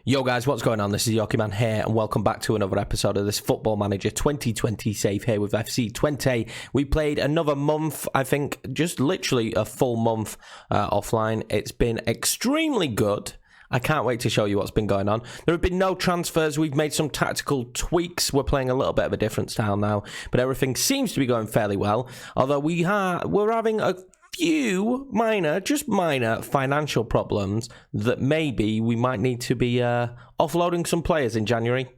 Yo guys, what's going on? This is Yoki Man here and welcome back to another episode of this Football Manager 2020 save here with FC Twente. We played another month, I think, just literally a full month offline. It's been extremely good. I can't wait to show you what's been going on. There have been no transfers. We've made some tactical tweaks. We're playing a little bit of a different style now, but everything seems to be going fairly well. Although we're having a few minor financial problems that maybe we might need to be offloading some players in January.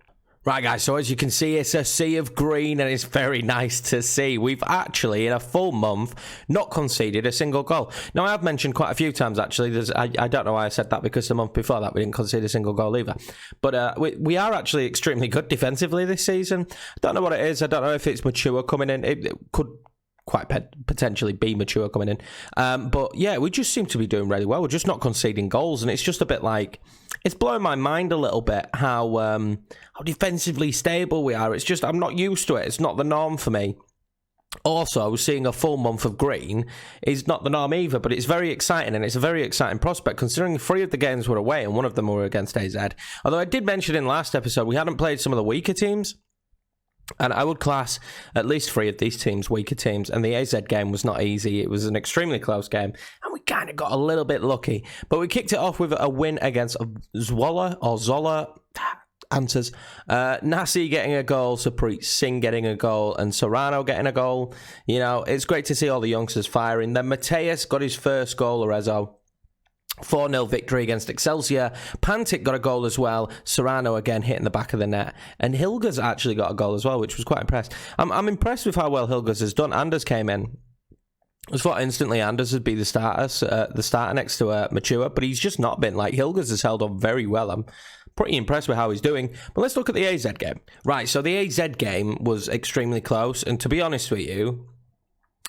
Right, guys, so as you can see, it's a sea of green, and it's very nice to see. We've actually, in a full month, not conceded a single goal. Now, I have mentioned quite a few times, actually, I don't know why I said that, because the month before that, we didn't concede a single goal either. But we are actually extremely good defensively this season. I don't know what it is. I don't know if it's mature coming in. It could quite potentially be mature coming in. But yeah, we just seem to be doing really well. We're just not conceding goals, and it's just a bit like, it's blowing my mind a little bit how defensively stable we are. It's just, I'm not used to it. It's not the norm for me. Also, seeing a full month of green is not the norm either, but it's very exciting, and it's a very exciting prospect considering 3 of the games were away and 1 of them were against AZ. Although I did mention in the last episode, we hadn't played some of the weaker teams. And I would class at least 3 of these teams weaker teams. And the AZ game was not easy. It was an extremely close game. And we kind of got a little bit lucky. But we kicked it off with a win against Zola. Answers. Nasi getting a goal, Saprit Singh getting a goal, and Serrano getting a goal. You know, it's great to see all the youngsters firing. Then Mateus got his first goal, Lorenzo. 4-0 victory against Excelsior. Pantic got a goal as well. Serrano again hitting the back of the net. And Hilgers actually got a goal as well, which was quite impressed. I'm impressed with how well Hilgers has done. Anders came in. I thought instantly Anders would be the starter next to Mature, but he's just not been. Like, Hilgers has held up very well. I'm pretty impressed with how he's doing. But let's look at the AZ game. Right, so the AZ game was extremely close. And to be honest with you,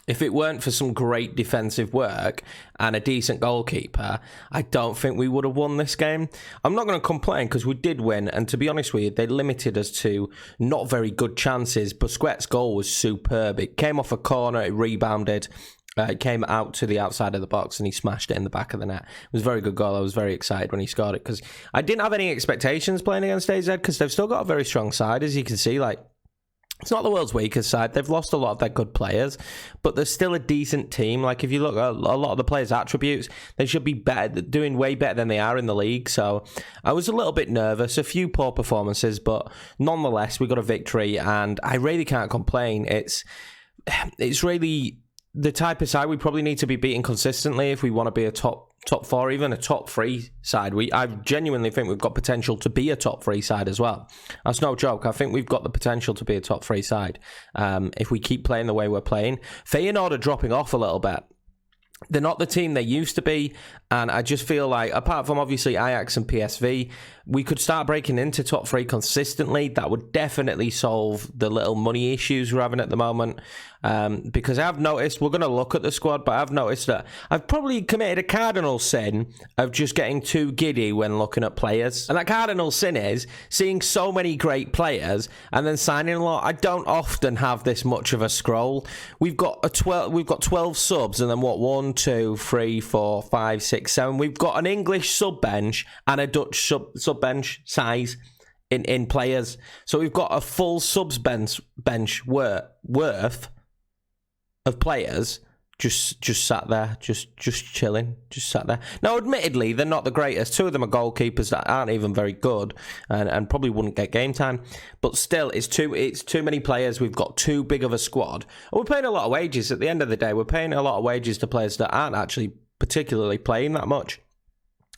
if it weren't for some great defensive work and a decent goalkeeper, I don't think we would have won this game. I'm not going to complain because we did win, and to be honest with you, they limited us to not very good chances. Busquets' goal was superb. It came off a corner, it rebounded, it came out to the outside of the box, and he smashed it in the back of the net. It was a very good goal. I was very excited when he scored it because I didn't have any expectations playing against AZ because they've still got a very strong side, as you can see. Like, it's not the world's weakest side. They've lost a lot of their good players, but they're still a decent team. Like, if you look at a lot of the players' attributes, they should be better, doing way better than they are in the league. So I was a little bit nervous, a few poor performances, but nonetheless, we got a victory, and I really can't complain. It's really the type of side we probably need to be beating consistently if we want to be a top 4, even a top 3 side. I genuinely think we've got potential to be a top 3 side as well. That's no joke. I think we've got the potential to be a top 3 side if we keep playing the way we're playing. Feyenoord are dropping off a little bit. They're not the team they used to be, and I just feel like, apart from obviously Ajax and PSV, we could start breaking into top 3 consistently. That would definitely solve the little money issues we're having at the moment. Because I've noticed, we're going to look at the squad, but I've noticed that I've probably committed a cardinal sin of just getting too giddy when looking at players. And that cardinal sin is seeing so many great players and then signing a lot. I don't often have this much of a scroll. We've got 12 subs, and then what? 1, 2, 3, 4, 5, 6, 7. We've got an English sub bench and a Dutch sub bench size in players. So we've got a full subs bench worth of players just sat there, just chilling, just sat there. Now, admittedly, they're not the greatest. 2 of them are goalkeepers that aren't even very good and probably wouldn't get game time. But still, it's too many players. We've got too big of a squad. And we're paying a lot of wages. At the end of the day, we're paying a lot of wages to players that aren't actually particularly playing that much.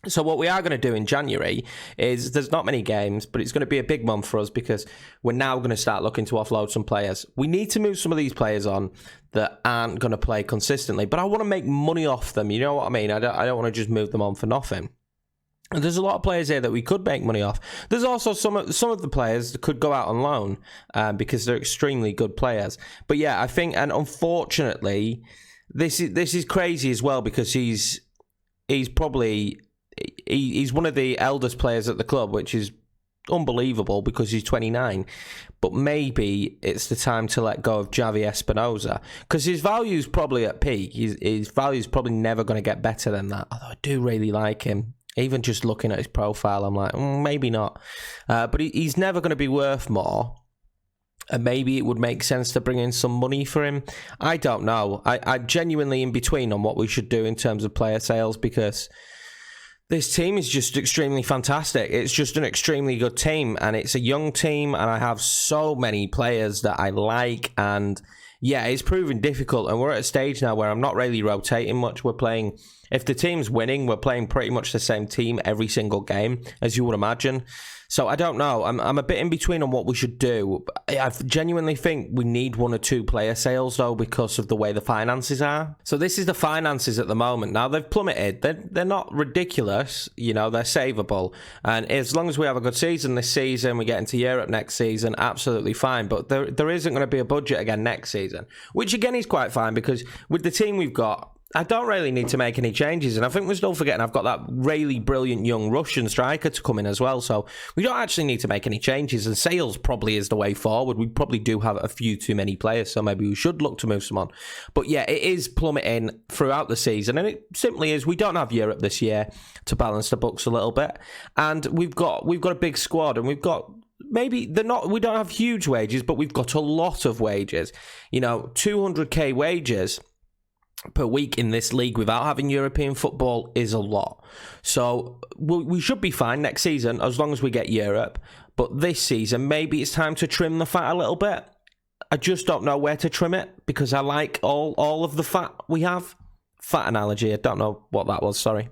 So what we are going to do in January is, there's not many games, but it's going to be a big month for us because we're now going to start looking to offload some players. We need to move some of these players on that aren't going to play consistently, but I want to make money off them. You know what I mean? I don't want to just move them on for nothing. And there's a lot of players here that we could make money off. There's also some of the players that could go out on loan because they're extremely good players. But yeah, I think, and unfortunately, this is crazy as well because he's probably... He's one of the eldest players at the club, which is unbelievable because he's 29. But maybe it's the time to let go of Javi Espinosa because his value's probably at peak. His value's probably never going to get better than that. Although I do really like him. Even just looking at his profile, I'm like, maybe not. But he's never going to be worth more. And maybe it would make sense to bring in some money for him. I don't know. I'm genuinely in between on what we should do in terms of player sales, because this team is just extremely fantastic. It's just an extremely good team, and it's a young team, and I have so many players that I like, and yeah, it's proving difficult, and we're at a stage now where I'm not really rotating much. We're playing, if the team's winning, we're playing pretty much the same team every single game, as you would imagine. So I don't know. I'm a bit in between on what we should do. I genuinely think we need 1 or 2 player sales, though, because of the way the finances are. So this is the finances at the moment. Now, they've plummeted. They're not ridiculous. You know, they're savable. And as long as we have a good season this season, we get into Europe next season, absolutely fine. But there isn't going to be a budget again next season, which again is quite fine, because with the team we've got, I don't really need to make any changes. And I think we're still forgetting I've got that really brilliant young Russian striker to come in as well. So we don't actually need to make any changes. And sales probably is the way forward. We probably do have a few too many players, so maybe we should look to move some on. But yeah, it is plummeting throughout the season. And it simply is, we don't have Europe this year to balance the books a little bit. And we've got a big squad, and we've got... Maybe we don't have huge wages, but we've got a lot of wages. You know, 200k wages per week in this league without having European football is a lot. So we should be fine next season as long as we get Europe. But this season, maybe it's time to trim the fat a little bit. I just don't know where to trim it, because I like all of the fat we have. Fat analogy, I don't know what that was, sorry.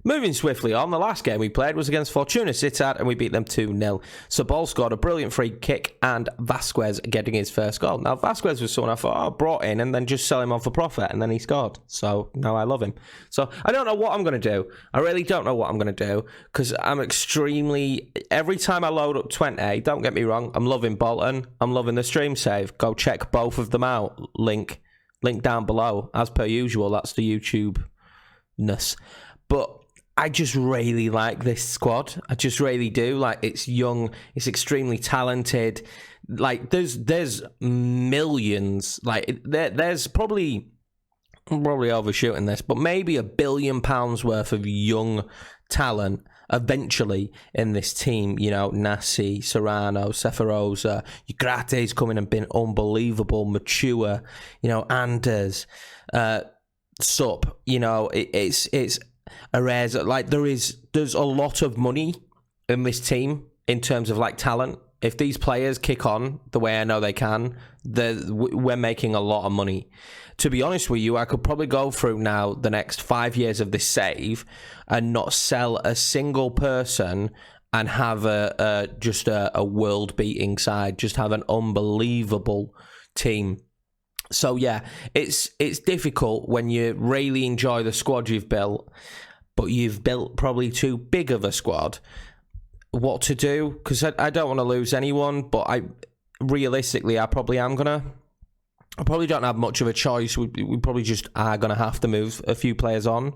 Moving swiftly on, the last game we played was against Fortuna Sittard, and we beat them 2-0. Sabol scored a brilliant free kick, and Vasquez getting his first goal. Now, Vasquez was someone I thought, brought in, and then just sell him on for profit, and then he scored. So, now I love him. So, I don't know what I'm going to do. I really don't know what I'm going to do, because I'm extremely... Every time I load up Twente, don't get me wrong, I'm loving Bolton, I'm loving the stream save. Go check both of them out. Link down below. As per usual, that's the YouTube-ness. But... I just really like this squad. I just really do. Like, it's young, it's extremely talented. Like, there's millions. Like, there's probably overshooting this, but maybe £1 billion worth of young talent eventually in this team. You know, Nasi, Serrano, Seferosa, Ugrate's coming and been unbelievable, mature. You know, Anders, Sup. You know, it's Arez, like there's a lot of money in this team in terms of like talent. If these players kick on the way I know they can, we're making a lot of money. To be honest with you, I could probably go through now the next 5 years of this save and not sell a single person and have just a world-beating side, just have an unbelievable team. So yeah, it's difficult when you really enjoy the squad you've built, but you've built probably too big of a squad. What to do? Because I don't want to lose anyone, but realistically, I probably don't have much of a choice. We probably just are going to have to move a few players on,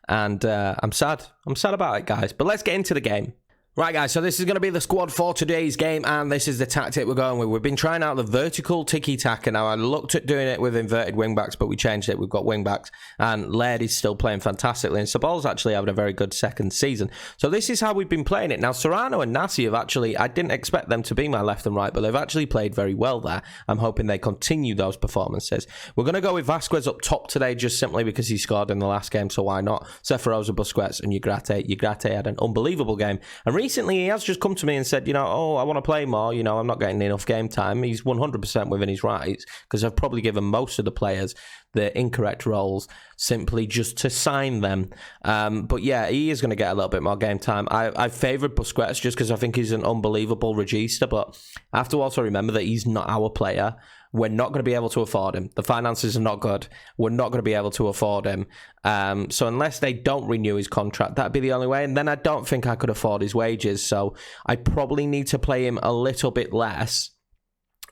and I'm sad. I'm sad about it, guys. But let's get into the game. Right, guys, so this is going to be the squad for today's game, and this is the tactic we're going with. We've been trying out the vertical tiki-taka. Now, I looked at doing it with inverted wing-backs, but we changed it. We've got wing-backs, and Laird is still playing fantastically, and Sabol's actually having a very good second season. So this is how we've been playing it. Now, Serrano and Nasi have actually, I didn't expect them to be my left and right, but they've actually played very well there. I'm hoping they continue those performances. We're going to go with Vasquez up top today, just simply because he scored in the last game, so why not? Seferosa, Busquets, and Ugrate. Ugrate had an unbelievable game, and recently he has just come to me and said, you know, I want to play more, you know, I'm not getting enough game time. He's 100% within his rights, because I've probably given most of the players the incorrect roles simply just to sign them. But yeah, he is going to get a little bit more game time. I favoured Busquets just because I think he's an unbelievable regista, but I have to also remember that he's not our player. We're not going to be able to afford him. The finances are not good. We're not going to be able to afford him. So unless they don't renew his contract, that'd be the only way. And then I don't think I could afford his wages. So I probably need to play him a little bit less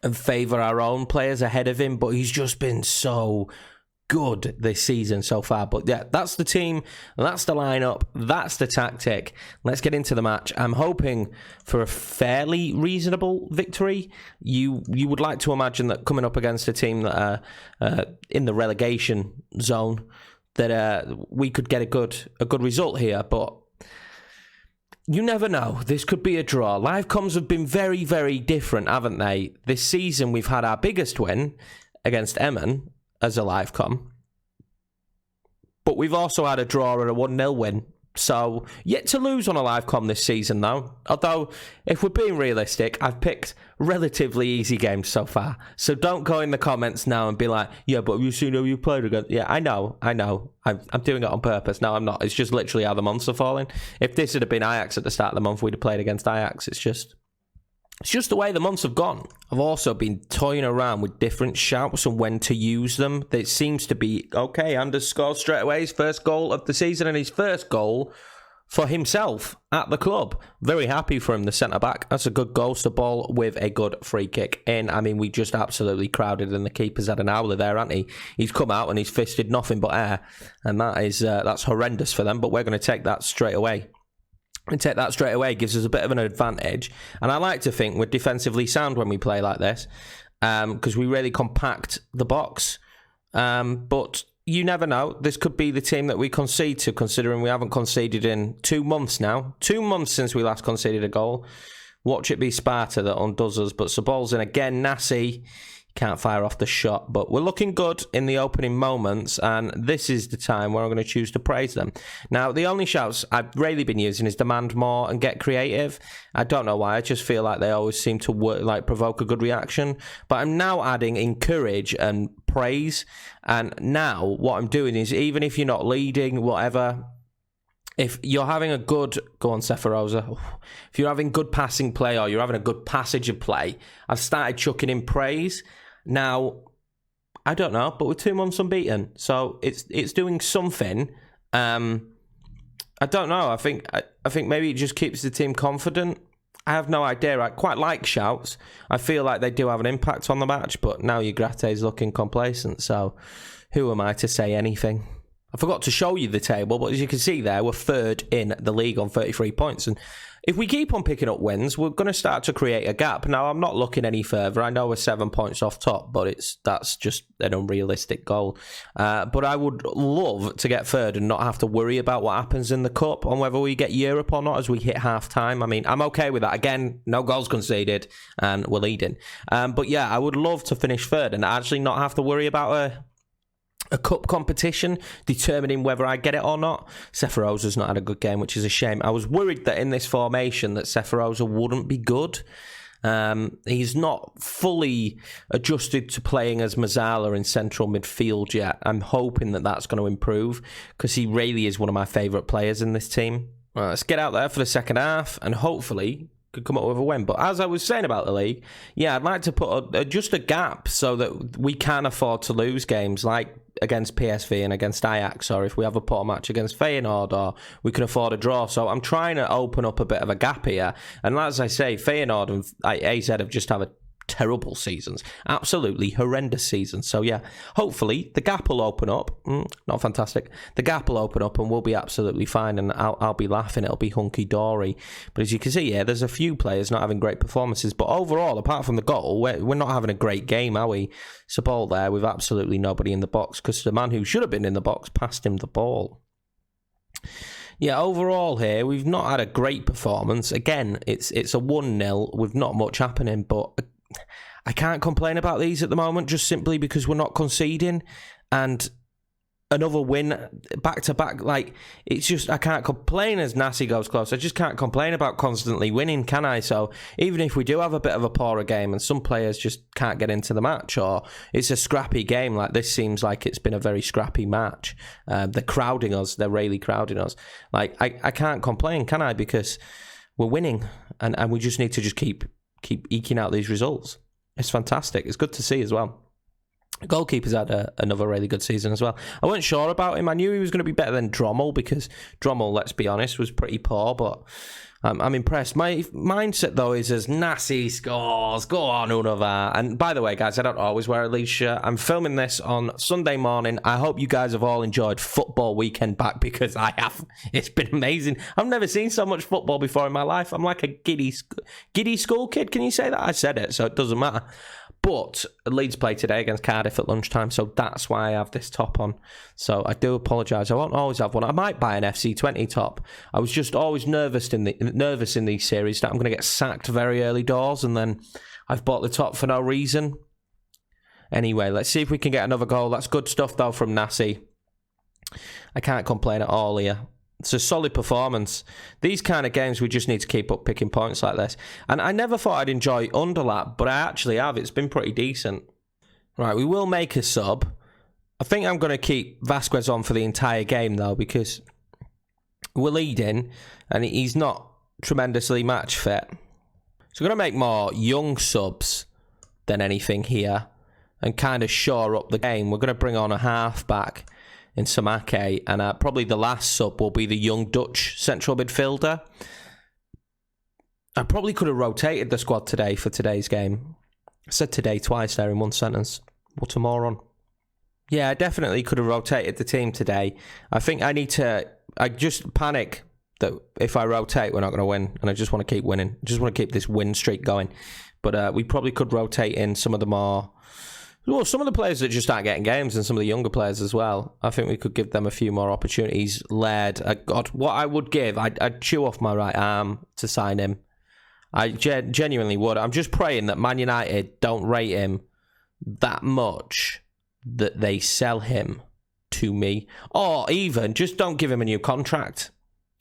and favour our own players ahead of him. But he's just been so good this season so far. But yeah, that's the team, that's the lineup, that's the tactic. Let's get into the match. I'm hoping for a fairly reasonable victory. You would like to imagine that coming up against a team that are in the relegation zone, that we could get a good result here. But you never know. This could be a draw. Live comms have been very, very different, haven't they? This season, we've had our biggest win against Emmen as a live com. But we've also had a draw and a 1-0 win. So, yet to lose on a live com this season, though. Although, if we're being realistic, I've picked relatively easy games so far. So don't go in the comments now and be like, yeah, but have you seen who you played against? Yeah, I know. I'm doing it on purpose. No, I'm not. It's just literally how the months are falling. If this had been Ajax at the start of the month, we'd have played against Ajax. It's just the way the months have gone. I've also been toying around with different shouts and when to use them. It seems to be, okay, Anders scored straight away his first goal of the season and his first goal for himself at the club. Very happy for him, the centre-back. That's a good goal. Ball with a good free kick in. I mean, we just absolutely crowded and the keeper's had an howler there, hasn't he? He's come out and he's fisted nothing but air. And that's horrendous for them, but we're going to take that straight away. And take that straight away gives us a bit of an advantage. And I like to think we're defensively sound when we play like this because we really compact the box. But you never know. This could be the team that we concede to, considering we haven't conceded in 2 months now. 2 months since we last conceded a goal. Watch it be Sparta that undoes us. But Sabol's in again. Nasi can't fire off the shot, but we're looking good in the opening moments, and this is the time where I'm going to choose to praise them. Now, the only shouts I've really been using is demand more and get creative. I don't know why, I just feel like they always seem to provoke a good reaction, but I'm now adding encourage and praise, and now what I'm doing is, even if you're not leading, whatever, if you're having a good, go on Seferosa, if you're having good passing play or you're having a good passage of play, I've started chucking in praise. Now, I don't know, but we're 2 months unbeaten, so it's doing something. I don't know. I think maybe it just keeps the team confident. I have no idea. I quite like shouts. I feel like they do have an impact on the match, but now Ugrate's looking complacent, so who am I to say anything? I forgot to show you the table, but as you can see there, we're third in the league on 33 points. And if we keep on picking up wins, we're going to start to create a gap. Now, I'm not looking any further. I know we're 7 points off top, but that's just an unrealistic goal. But I would love to get third and not have to worry about what happens in the cup on whether we get Europe or not as we hit half-time. I mean, I'm okay with that. Again, no goals conceded, and we're leading. But yeah, I would love to finish third and actually not have to worry about a cup competition determining whether I get it or not. Seferosa's not had a good game, which is a shame. I was worried that in this formation that Seferosa wouldn't be good. He's not fully adjusted to playing as Mazzala in central midfield yet. I'm hoping that that's going to improve because he really is one of my favourite players in this team. Well, let's get out there for the second half and hopefully could come up with a win. But as I was saying about the league, yeah, I'd like to put just a gap so that we can afford to lose games like against PSV and against Ajax, or if we have a poor match against Feyenoord, or we can afford a draw. So I'm trying to open up a bit of a gap here. And as I say, Feyenoord and AZ have just had a terrible seasons, absolutely horrendous seasons. So yeah, hopefully the gap will open up. Not fantastic. The gap will open up and we'll be absolutely fine, and I'll be laughing. It'll be hunky dory. But as you can see, yeah, there's a few players not having great performances. But overall, apart from the goal, we're not having a great game, are we? Sabol there with absolutely nobody in the box because the man who should have been in the box passed him the ball. Yeah, overall here, we've not had a great performance. Again, it's a 1-0 with not much happening, but I can't complain about these at the moment just simply because we're not conceding, and another win back to back, like, it's just, I can't complain as Nasi goes close. I just can't complain about constantly winning, can I? So even if we do have a bit of a poorer game and some players just can't get into the match, or it's a scrappy game, like this seems like it's been a very scrappy match, they're crowding us, they're really crowding us, like I can't complain, can I? Because we're winning, and we just need to just keep eking out these results. It's fantastic. It's good to see as well. Goalkeeper's had another really good season as well. I wasn't sure about him. I knew he was going to be better than Drommel because Drommel, let's be honest, was pretty poor, but I'm impressed. My mindset, though, is as Nasi scores, go on, Unova. And by the way, guys, I don't always wear a Leeds shirt. I'm filming this on Sunday morning. I hope you guys have all enjoyed football weekend back because I have. It's been amazing. I've never seen so much football before in my life. I'm like a giddy school kid. Can you say that? I said it, so it doesn't matter. But Leeds play today against Cardiff at lunchtime, so that's why I have this top on. So I do apologise. I won't always have one. I might buy an FC Twente top. I was just always nervous in these series that I'm going to get sacked very early doors, and then I've bought the top for no reason. Anyway, let's see if we can get another goal. That's good stuff, though, from Nassi. I can't complain at all here. It's a solid performance. These kind of games, we just need to keep up picking points like this. And I never thought I'd enjoy underlap, but I actually have. It's been pretty decent. Right, we will make a sub. I think I'm going to keep Vasquez on for the entire game, though, because we're leading, and he's not tremendously match fit. So we're going to make more young subs than anything here, and kind of shore up the game. We're going to bring on a half-back in Samake, and probably the last sub will be the young Dutch central midfielder. I probably could have rotated the squad today for today's game. I said today twice there in one sentence. What a moron. Yeah, I definitely could have rotated the team today. I think I just panic that if I rotate, we're not going to win, and I just want to keep winning. I just want to keep this win streak going. But we probably could rotate in some of the players that just aren't getting games, and some of the younger players as well. I think we could give them a few more opportunities. Laird, God, what I would give, I'd chew off my right arm to sign him. I genuinely would. I'm just praying that Man United don't rate him that much that they sell him to me. Or even, just don't give him a new contract.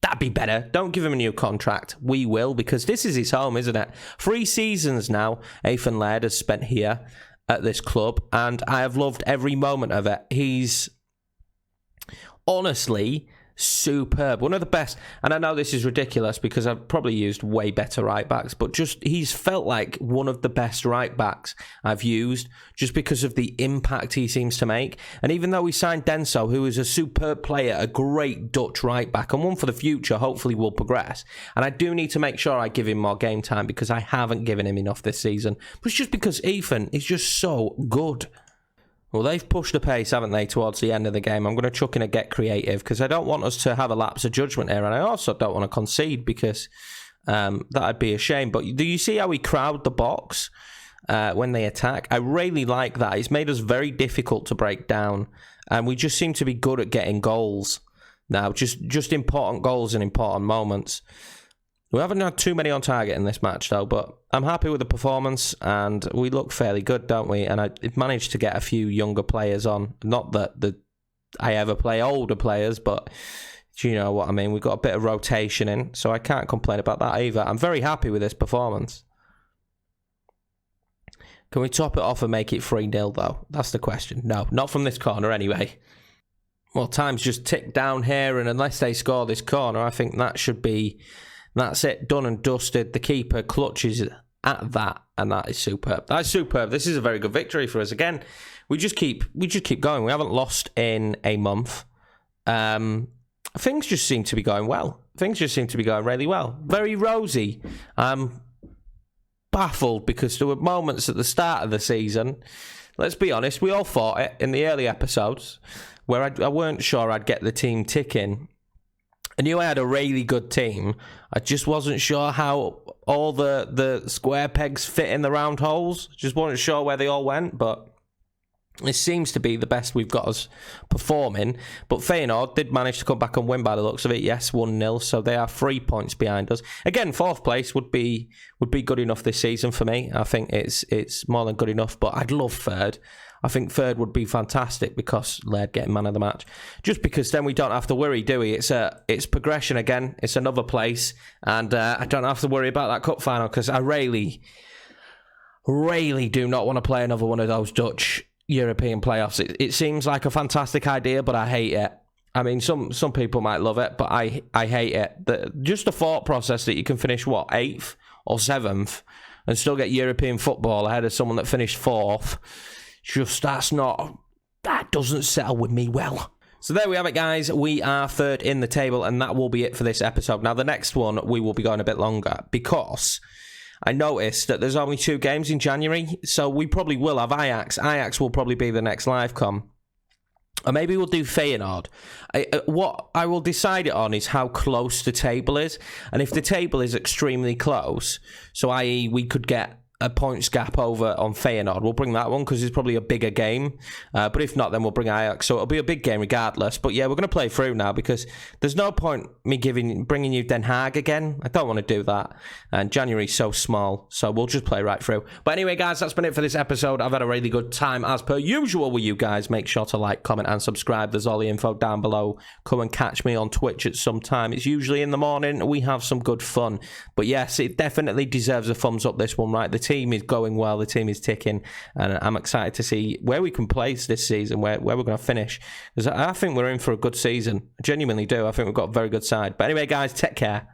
That'd be better. Don't give him a new contract. We will, because this is his home, isn't it? 3 seasons now, Ethan Laird has spent here at this club, and I have loved every moment of it. He's honestly superb. One of the best, and I know this is ridiculous because I've probably used way better right backs, but just he's felt like one of the best right backs I've used just because of the impact he seems to make. And even though we signed Denso, who is a superb player, a great Dutch right back, and one for the future, hopefully will progress. And I do need to make sure I give him more game time because I haven't given him enough this season. But it's just because Ethan is just so good. Well, they've pushed the pace, haven't they, towards the end of the game. I'm going to chuck in a get creative because I don't want us to have a lapse of judgment here, and I also don't want to concede because that'd be a shame. But do you see how we crowd the box when they attack? I really like that. It's made us very difficult to break down, and we just seem to be good at getting goals now, just important goals in important moments. We haven't had too many on target in this match, though, but I'm happy with the performance, and we look fairly good, don't we? And I've managed to get a few younger players on. Not that I ever play older players, but do you know what I mean? We've got a bit of rotation in, so I can't complain about that either. I'm very happy with this performance. Can we top it off and make it 3-0, though? That's the question. No, not from this corner anyway. Well, time's just ticked down here, and unless they score this corner, I think that should be... That's it, done and dusted. The keeper clutches at that, and that is superb. That's superb. This is a very good victory for us. Again, we just keep going. We haven't lost in a month. Things just seem to be going well. Things just seem to be going really well. Very rosy. I'm baffled because there were moments at the start of the season, let's be honest, we all thought it in the early episodes, where I weren't sure I'd get the team ticking. I knew I had a really good team. I just wasn't sure how all the square pegs fit in the round holes. Just wasn't sure where they all went, but it seems to be the best we've got us performing. But Feyenoord did manage to come back and win by the looks of it. Yes, 1-0, so they are 3 points behind us. Again, 4th place would be good enough this season for me. I think it's more than good enough, but I'd love 3rd. I think 3rd would be fantastic because Laird getting man of the match. Just because then we don't have to worry, do we? It's progression again. It's another place. And I don't have to worry about that cup final because I really do not want to play another one of those Dutch European playoffs. It seems like a fantastic idea, but I hate it. I mean, some people might love it, but I hate it. Just the thought process that you can finish, 8th or 7th and still get European football ahead of someone that finished 4th. That doesn't settle with me well. So there we have it, guys. We are 3rd in the table, and that will be it for this episode. Now, the next one, we will be going a bit longer because I noticed that there's only 2 games in January, so we probably will have Ajax. Ajax will probably be the next live com. Or maybe we'll do Feyenoord. What I will decide it on is how close the table is. And if the table is extremely close, so i.e. we could get a points gap over on Feyenoord. We'll bring that one because it's probably a bigger game. But if not, then we'll bring Ajax. So it'll be a big game regardless. But yeah, we're going to play through now because there's no point me bringing you Den Haag again. I don't want to do that. And January's so small. So we'll just play right through. But anyway, guys, that's been it for this episode. I've had a really good time as per usual with you guys. Make sure to like, comment and subscribe. There's all the info down below. Come and catch me on Twitch at some time. It's usually in the morning. We have some good fun. But yes, it definitely deserves a thumbs up, this one, right? The team is going well. The team is ticking. And I'm excited to see where we can place this season, where we're going to finish. Because I think we're in for a good season. I genuinely do. I think we've got a very good side. But anyway, guys, take care.